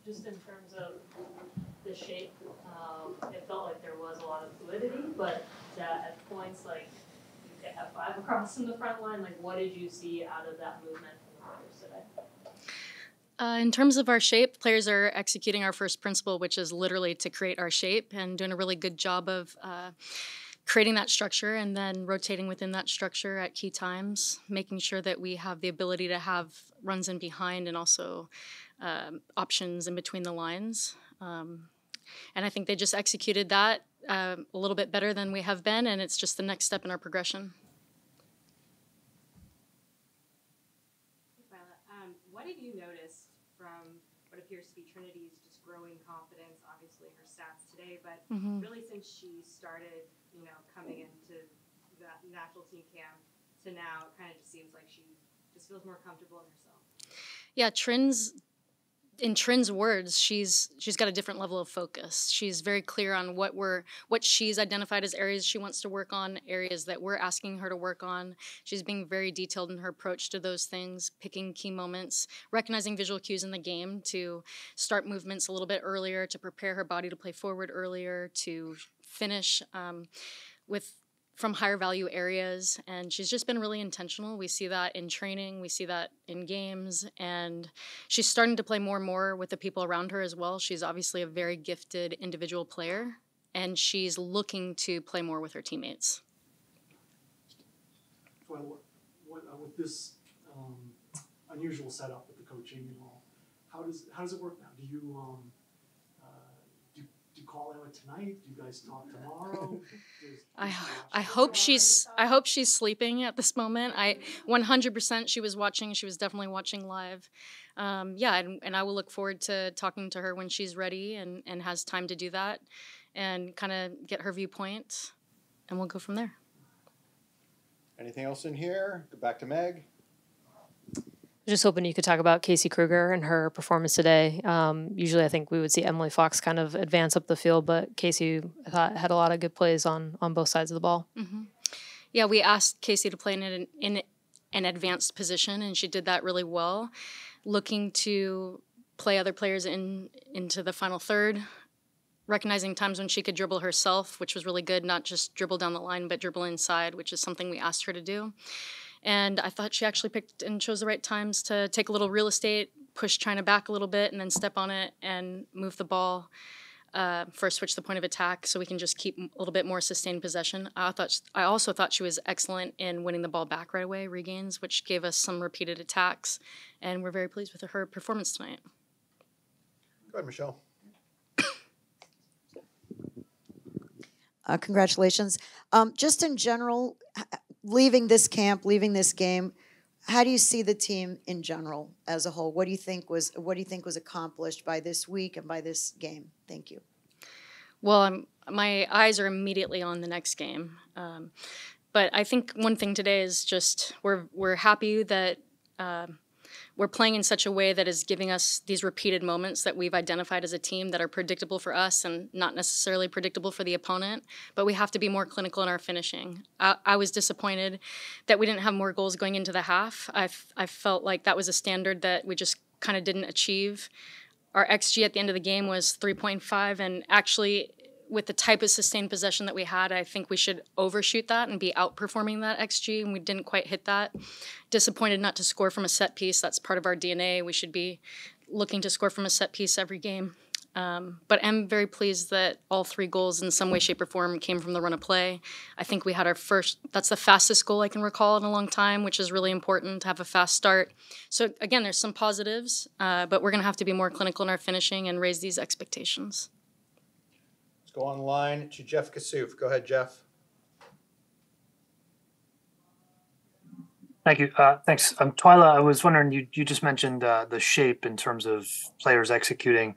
just in terms of the shape, it felt like there was a lot of fluidity, but that at points, like, you could have 5 across in the front line. Like, what did you see out of that movement from the players today? In terms of our shape, players are executing our first principle, which is literally to create our shape, and doing a really good job of creating that structure and then rotating within that structure at key times, making sure that we have the ability to have runs in behind and also options in between the lines. And I think they just executed that a little bit better than we have been, and it's just the next step in our progression. What have you noticed from what appears to be Trinity's just growing confidence, obviously her stats today, but really since she started, coming into that national team camp to now, it kind of just seems like she just feels more comfortable in herself. Yeah, in Trin's words, she's got a different level of focus. She's very clear on what she's identified as areas she wants to work on, areas that we're asking her to work on. She's being very detailed in her approach to those things, picking key moments, recognizing visual cues in the game to start movements a little bit earlier, to prepare her body to play forward earlier, to finish from higher value areas, and she's just been really intentional. We see that in training, we see that in games, and she's starting to play more and more with the people around her as well. She's obviously a very gifted individual player, and she's looking to play more with her teammates. Well, with this unusual setup with the coaching and all, how does it work now? Do you call out tonight? Do you guys talk tomorrow? I hope she's sleeping at this moment. 100% she was watching. She was definitely watching live. And I will look forward to talking to her when she's ready and has time to do that, and kind of get her viewpoint, and we'll go from there. Anything else in here? Go back to Meg. Just hoping you could talk about Casey Kruger and her performance today. Usually I think we would see Emily Fox kind of advance up the field, but Casey, I thought, had a lot of good plays on both sides of the ball. Mm-hmm. Yeah, we asked Casey to play in an advanced position, and she did that really well, looking to play other players into the final third, recognizing times when she could dribble herself, which was really good, not just dribble down the line, but dribble inside, which is something we asked her to do. And I thought she actually picked and chose the right times to take a little real estate, push China back a little bit, and then step on it and move the ball, first switch the point of attack so we can just keep a little bit more sustained possession. I also thought she was excellent in winning the ball back right away, regains, which gave us some repeated attacks, and we're very pleased with her performance tonight. Go ahead, Michelle. Congratulations. Just in general, leaving this game, how do you see the team in general as a whole? What do you think was accomplished by this week and by this game? Thank you. Well, my eyes are immediately on the next game, but I think one thing today is just we're happy that we're playing in such a way that is giving us these repeated moments that we've identified as a team that are predictable for us and not necessarily predictable for the opponent, but we have to be more clinical in our finishing. I was disappointed that we didn't have more goals going into the half. I felt like that was a standard that we just kind of didn't achieve. Our XG at the end of the game was 3.5, and actually with the type of sustained possession that we had, I think we should overshoot that and be outperforming that XG, and we didn't quite hit that. Disappointed not to score from a set piece. That's part of our DNA. We should be looking to score from a set piece every game. But I'm very pleased that all 3 goals in some way, shape, or form came from the run of play. I think we had our that's the fastest goal I can recall in a long time, which is really important to have a fast start. So again, there's some positives, but we're gonna have to be more clinical in our finishing and raise these expectations. Let's go online to Jeff Kassouf. Go ahead, Jeff. Thank you. Thanks. Twila, I was wondering, you just mentioned the shape in terms of players executing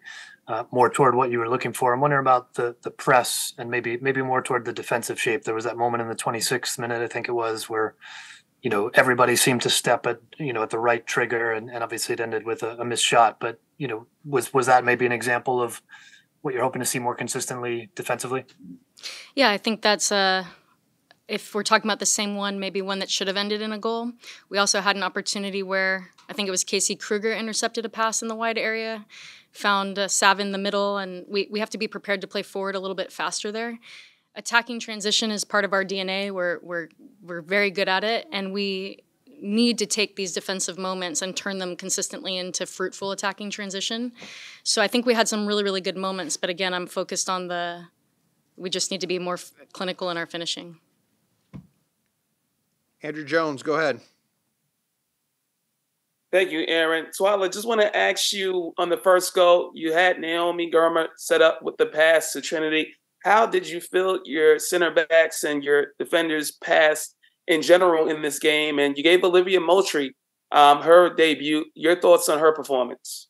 more toward what you were looking for. I'm wondering about the press and maybe more toward the defensive shape. There was that moment in the 26th minute, I think it was, where everybody seemed to step at the right trigger, and obviously it ended with a missed shot. But was that maybe an example of what you're hoping to see more consistently defensively? Yeah, I think that's if we're talking about the same one, maybe one that should have ended in a goal. We also had an opportunity where I think it was Casey Kruger intercepted a pass in the wide area, found Sav in the middle, and we have to be prepared to play forward a little bit faster there. Attacking transition is part of our DNA. We're very good at it, and we need to take these defensive moments and turn them consistently into fruitful attacking transition. So I think we had some really, really good moments, but again, I'm focused on we just need to be more clinical in our finishing. Andrew Jones, go ahead. Thank you, Aaron. Twila, just want to ask you on the first goal, you had Naomi Germer set up with the pass to Trinity. How did you feel your center backs and your defenders passed in general in this game? And you gave Olivia Moultrie her debut. Your thoughts on her performance?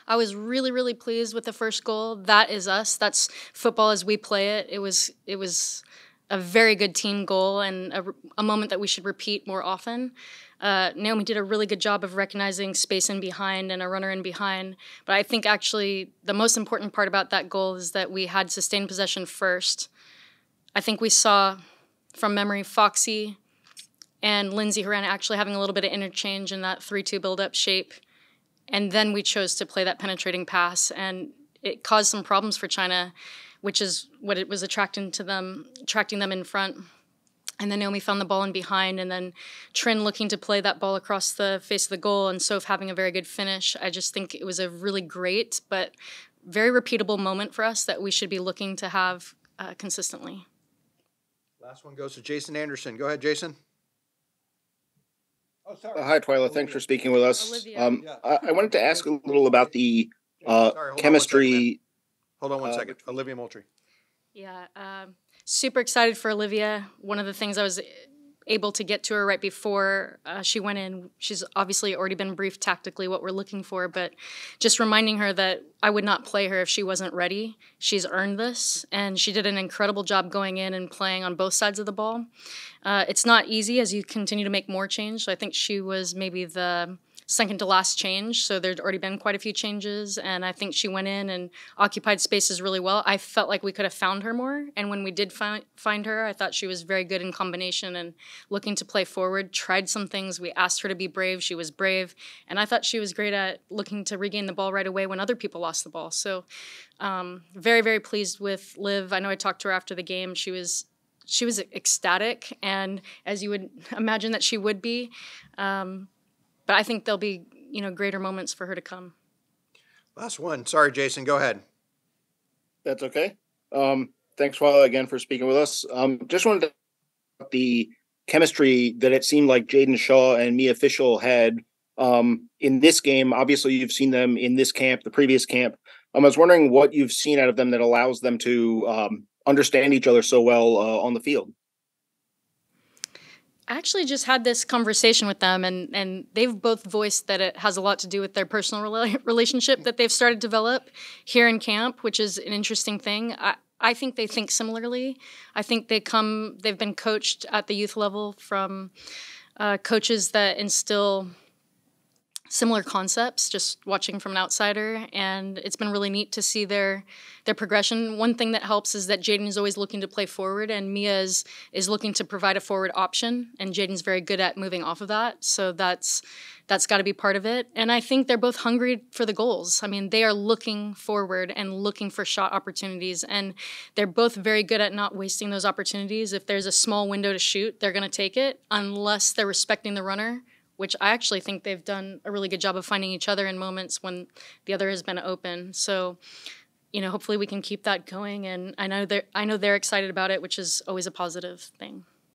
I was really, really pleased with the first goal. That is us. That's football as we play it. It was a very good team goal and a moment that we should repeat more often. Naomi did a really good job of recognizing space in behind and a runner in behind. But I think actually the most important part about that goal is that we had sustained possession first. I think we saw, from memory, Foxy and Lindsay Horan actually having a little bit of interchange in that 3-2 build-up shape. And then we chose to play that penetrating pass. And it caused some problems for China, which is what it was attracting them in front. And then Naomi found the ball in behind, and then Trin looking to play that ball across the face of the goal, and Soph having a very good finish. I just think it was a really great but very repeatable moment for us that we should be looking to have consistently. Last one goes to Jason Anderson. Go ahead, Jason. Oh, sorry. Hi, Twila. Thanks for speaking with us. Olivia. I wanted to ask a little about the chemistry. Hold on one second. Olivia Moultrie. Yeah, super excited for Olivia. One of the things I was able to get to her right before she went in, she's obviously already been briefed tactically what we're looking for, but just reminding her that I would not play her if she wasn't ready. She's earned this, and she did an incredible job going in and playing on both sides of the ball. It's not easy as you continue to make more change, so I think she was maybe the second to last change, so there'd already been quite a few changes, and I think she went in and occupied spaces really well. I felt like we could have found her more, and when we did find her, I thought she was very good in combination and looking to play forward, tried some things. We asked her to be brave. She was brave, and I thought she was great at looking to regain the ball right away when other people lost the ball. So very, very pleased with Liv. I know I talked to her after the game. She was ecstatic, and as you would imagine that she would be, but I think there'll be, greater moments for her to come. Last one. Sorry, Jason. Go ahead. That's okay. Thanks, Twila, again for speaking with us. Just wanted to talk about the chemistry that it seemed like Jaden Shaw and Mia Fischel had in this game. Obviously, you've seen them in this camp, the previous camp. I was wondering what you've seen out of them that allows them to understand each other so well on the field. I actually just had this conversation with them, and they've both voiced that it has a lot to do with their personal relationship that they've started to develop here in camp, which is an interesting thing. I think they think similarly. I think they've been coached at the youth level from coaches that instill similar concepts, just watching from an outsider, and it's been really neat to see their progression. One thing that helps is that Jaden is always looking to play forward, and Mia is looking to provide a forward option, and Jaden's very good at moving off of that, so that's got to be part of it. And I think they're both hungry for the goals. I mean, they are looking forward and looking for shot opportunities, and they're both very good at not wasting those opportunities. If there's a small window to shoot, they're going to take it, unless they're respecting the runner, which I actually think they've done a really good job of finding each other in moments when the other has been open. So, hopefully we can keep that going, and I know they're excited about it, which is always a positive thing.